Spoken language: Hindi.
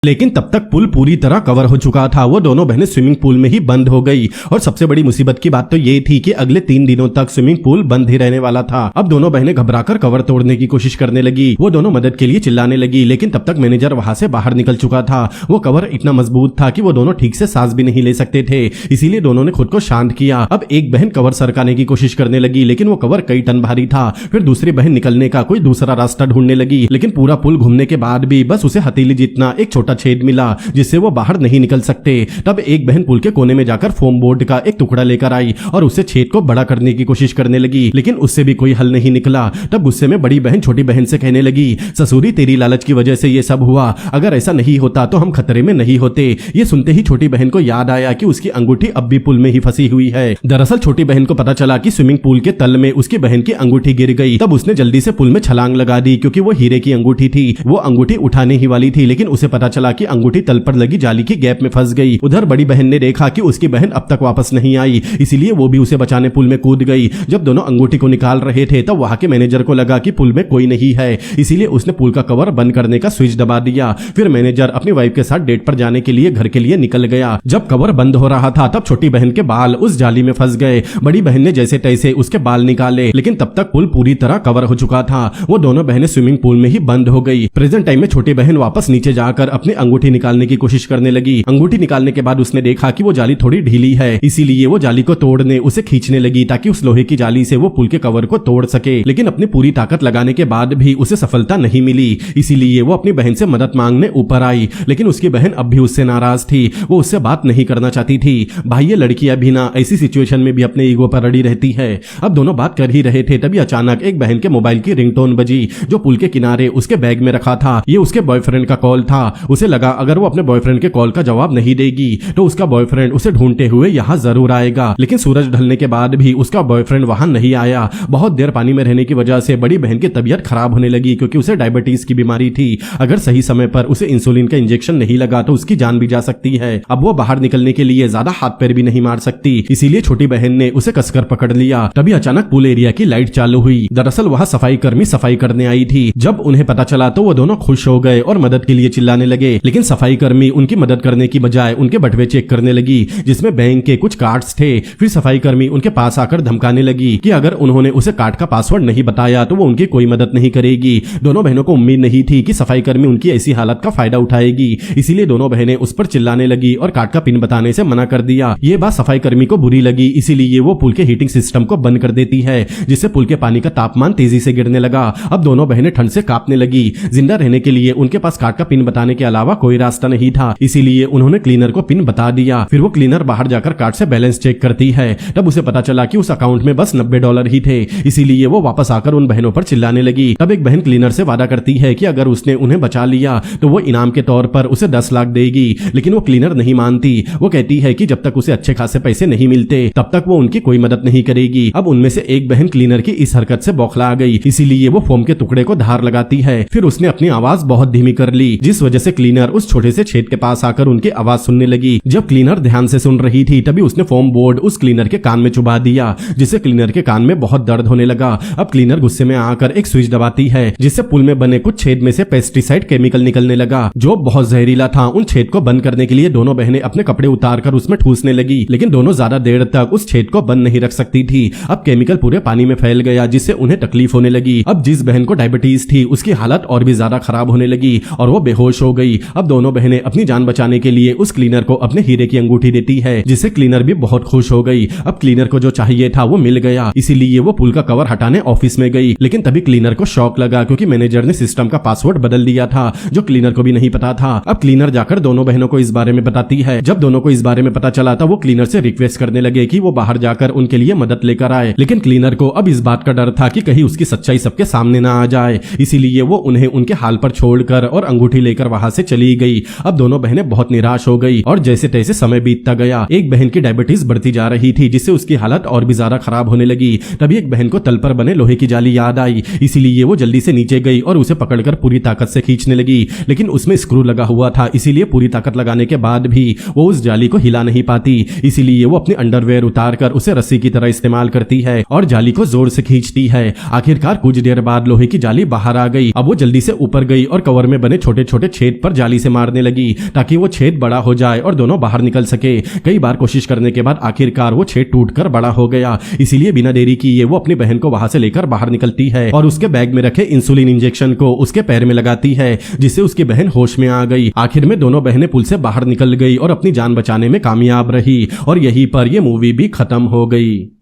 लेकिन तब तक पुल पूरी तरह कवर हो चुका था। वो दोनों बहनें स्विमिंग पूल में ही बंद हो गई और सबसे बड़ी मुसीबत की बात तो ये थी कि अगले 3 दिनों तक स्विमिंग पूल बंद ही रहने वाला था। अब दोनों बहनें घबराकर कवर तोड़ने की कोशिश करने लगी। वो दोनों मदद के लिए चिल्लाने लगी, लेकिन तब तक मैनेजर वहां से बाहर निकल चुका था। वो कवर इतना मजबूत था कि वो दोनों ठीक से सांस भी नहीं ले सकते थे, इसीलिए दोनों ने खुद को शांत किया। अब एक बहन कवर सरकाने की कोशिश करने लगी, लेकिन वो कवर कई टन भारी था। फिर दूसरी बहन निकलने का कोई दूसरा रास्ता ढूंढने लगी, लेकिन पूरा पुल घूमने के बाद भी बस उसे हथेली जितना एक छोटा छेद मिला जिससे वो बाहर नहीं निकल सकते। तब एक बहन पुल के कोने में जाकर फोम बोर्ड का एक टुकड़ा लेकर आई और उससे छेद को बड़ा करने की कोशिश करने लगी, लेकिन उससे भी कोई हल नहीं निकला। तब गुस्से में बड़ी बहन छोटी बहन से कहने लगी, ससुरी तेरी लालच की वजह से ये सब हुआ, अगर ऐसा नहीं होता तो हम खतरे में नहीं होते। ये सुनते ही छोटी बहन को याद आया कि उसकी अंगूठी अब भी पुल में ही फंसी हुई है। दरअसल छोटी बहन को पता चला कि स्विमिंग पूल के तल में उसकी बहन की अंगूठी गिर गई। तब उसने जल्दी से पुल में छलांग लगा दी, क्योंकि वो हीरे की अंगूठी थी। वो अंगूठी उठाने ही वाली थी, लेकिन उसे पता चला कि अंगूठी तल पर लगी जाली की गैप में फंस गई। उधर बड़ी बहन ने देखा कि उसकी बहन अब तक वापस नहीं आई, इसीलिए वो भी उसे बचाने पुल में कूद गई। जब दोनों अंगूठी को निकाल रहे थे तब वहां के मैनेजर को लगा कि पुल में कोई नहीं है, इसीलिए उसने पुल का कवर बंद करने का स्विच दबा दिया। फिर मैनेजर अपनी वाइफ के साथ डेट पर जाने के लिए घर के लिए निकल गया। जब कवर बंद हो रहा था तब छोटी बहन के बाल उस जाली में फंस गए। बड़ी बहन ने जैसे तैसे उसके बाल निकाले, लेकिन तब तक पुल पूरी तरह कवर हो चुका था। वो दोनों बहनें स्विमिंग पूल में ही बंद हो गई। प्रेजेंट टाइम में छोटी बहन वापस नीचे जाकर अपनी अंगूठी निकालने की कोशिश करने लगी। अंगूठी निकालने के बाद उसने देखा कि वो जाली थोड़ी ढीली है, इसीलिए वो जाली को तोड़ने उसे खींचने लगी ताकि उस लोहे की जाली से वो पुल के कवर को तोड़ सके। लेकिन अपनी पूरी ताकत लगाने के बाद भी उसे सफलता नहीं मिली, इसीलिए वो अपनी बहन से मदद मांगने ऊपर आई। लेकिन उसकी बहन अब भी उससे नाराज थी, वो उससे बात नहीं करना चाहती थी। भाई ये लड़कियां भी ना ऐसी सिचुएशन में भी अपने ईगो पर अड़ी रहती है। अब दोनों बात कर ही रहे थे, तभी अचानक एक बहन के मोबाइल की रिंगटोन बजी, जो पुल के किनारे उसके बैग में रखा था। ये उसके बॉयफ्रेंड का कॉल था। उसे लगा अगर वो अपने बॉयफ्रेंड के कॉल का जवाब नहीं देगी तो उसका बॉयफ्रेंड उसे ढूंढते हुए यहाँ जरूर आएगा। लेकिन सूरज ढलने के बाद भी उसका बॉयफ्रेंड वहां नहीं आया। बहुत देर पानी में रहने की वजह से बड़ी बहन की तबीयत खराब होने लगी, क्योंकि उसे डायबिटीज की बीमारी थी। अगर सही समय पर उसे इंसुलिन का इंजेक्शन नहीं लगा तो उसकी जान भी जा सकती है। अब वो बाहर निकलने के लिए ज्यादा हाथ पैर भी नहीं मार सकती, इसीलिए छोटी बहन ने उसे कसकर पकड़ लिया। तभी अचानक पूल एरिया की लाइट चालू हुई। दरअसल वहां सफाई कर्मी सफाई करने आई थी। जब उन्हें पता चला तो वो दोनों खुश हो गए और मदद के लिए चिल्लाने लगे, लेकिन सफाई कर्मी उनकी मदद करने की बजाय उनके बटवे चेक करने लगी, जिसमें बैंक के कुछ कार्ड्स थे। फिर सफाई कर्मी उनके पास आकर धमकाने लगी कि अगर उन्होंने उसे कार्ड का पासवर्ड नहीं बताया तो वो उनकी कोई मदद नहीं करेगी। दोनों बहनों को उम्मीद नहीं थी कि सफाई कर्मी उनकी ऐसी हालत का फायदा उठाएगी, इसीलिए दोनों बहनें उस पर चिल्लाने लगी और कार्ड का पिन बताने से मना कर दिया। ये बात सफाई कर्मी को बुरी लगी, इसीलिए वो पुल के हीटिंग सिस्टम को बंद कर देती है, जिससे पुल के पानी का तापमान तेजी से गिरने लगा। अब दोनों बहनें ठंड से कांपने लगी। जिंदा रहने के लिए उनके पास कार्ड का पिन बताने के अलावा कोई रास्ता नहीं था, इसीलिए उन्होंने क्लीनर को पिन बता दिया। फिर वो क्लीनर बाहर जाकर कार्ड से बैलेंस चेक करती है। तब उसे पता चला कि उस अकाउंट में बस $90 ही थे, इसीलिए वो वापस आकर उन बहनों पर चिल्लाने लगी। तब एक बहन क्लीनर से वादा करती है कि अगर उसने उन्हें बचा लिया तो वो इनाम के तौर पर उसे 10 लाख देगी, लेकिन वो क्लीनर नहीं मानती। वो कहती है कि जब तक उसे अच्छे खासे पैसे नहीं मिलते तब तक वो उनकी कोई मदद नहीं करेगी। अब उनमें से एक बहन क्लीनर की इस हरकत से बौखला गई, इसीलिए वो फोम के टुकड़े को धार लगाती है। फिर उसने अपनी आवाज बहुत धीमी कर ली, जिस वजह से क्लीनर उस छोटे से छेद के पास आकर उनकी आवाज सुनने लगी। जब क्लीनर ध्यान से सुन रही थी तभी उसने फोम बोर्ड उस क्लीनर के कान में चुभा दिया, जिससे क्लीनर के कान में बहुत दर्द होने लगा। अब क्लीनर गुस्से में आकर एक स्विच दबाती है, जिससे पुल में बने कुछ छेद में से पेस्टिसाइड केमिकल निकलने लगा, जो बहुत जहरीला था। उन छेद को बंद करने के लिए दोनों बहनें अपने कपड़े उतारकर उसमें ठूसने लगी, लेकिन दोनों ज्यादा देर तक उस छेद को बंद नहीं रख सकती थी। अब केमिकल पूरे पानी में फैल गया, जिससे उन्हें तकलीफ होने लगी। अब जिस बहन को डायबिटीज थी उसकी हालत और भी ज्यादा खराब होने लगी और वो बेहोश हो गई। अब दोनों बहनें अपनी जान बचाने के लिए उस क्लीनर को अपने हीरे की अंगूठी देती है, जिससे क्लीनर भी बहुत खुश हो गई। अब क्लीनर को जो चाहिए था वो मिल गया, इसीलिए वो पुल का कवर हटाने ऑफिस में गई। लेकिन तभी क्लीनर को शॉक लगा, क्योंकि मैनेजर ने सिस्टम का पासवर्ड बदल दिया था, जो क्लीनर को भी नहीं पता था। अब क्लीनर जाकर दोनों बहनों को इस बारे में बताती है। जब दोनों को इस बारे में पता चला था वो क्लीनर से रिक्वेस्ट करने लगे कि वो बाहर जाकर उनके लिए मदद लेकर आए। लेकिन क्लीनर को अब इस बात का डर था कि कहीं उसकी सच्चाई सबके सामने ना आ जाए, इसीलिए वो उन्हें उनके हाल पर छोड़कर और अंगूठी लेकर वहां से चली गई। अब दोनों बहनें बहुत निराश हो गई और जैसे तैसे समय बीतता गया। एक बहन की डायबिटीज बढ़ती जा रही थी, जिससे उसकी हालत और भी ज्यादा खराब होने लगी। तभी एक बहन को तल पर बने लोहे की जाली याद आई, इसीलिए वो जल्दी से नीचे गई और उसे पकड़कर पूरी ताकत से खींचने लगी। लेकिन उसमें स्क्रू लगा हुआ था, इसीलिए पूरी ताकत लगाने के बाद भी वो उस जाली को हिला नहीं पाती। इसीलिए वो अपनी अंडरवेयर उतारकर उसे रस्सी की तरह इस्तेमाल करती है और जाली को जोर से खींचती है। आखिरकार कुछ देर बाद लोहे की जाली बाहर आ गई। अब वो जल्दी से ऊपर गई और कवर में बने छोटे छोटे छेद पर जाली से मारने लगी ताकि वो छेद बड़ा हो जाए और दोनों बाहर निकल सके। कई बार कोशिश करने के बाद आखिरकार वो छेद टूटकर बड़ा हो गया। इसीलिए बिना देरी किए वो अपनी बहन को वहां से लेकर बाहर निकलती है और उसके बैग में रखे इंसुलिन इंजेक्शन को उसके पैर में लगाती है, जिससे उसकी बहन होश में आ गई। आखिर में दोनों बहनें पुल से बाहर निकल गई और अपनी जान बचाने में कामयाब रही और यहीं पर यह मूवी भी खत्म हो गई।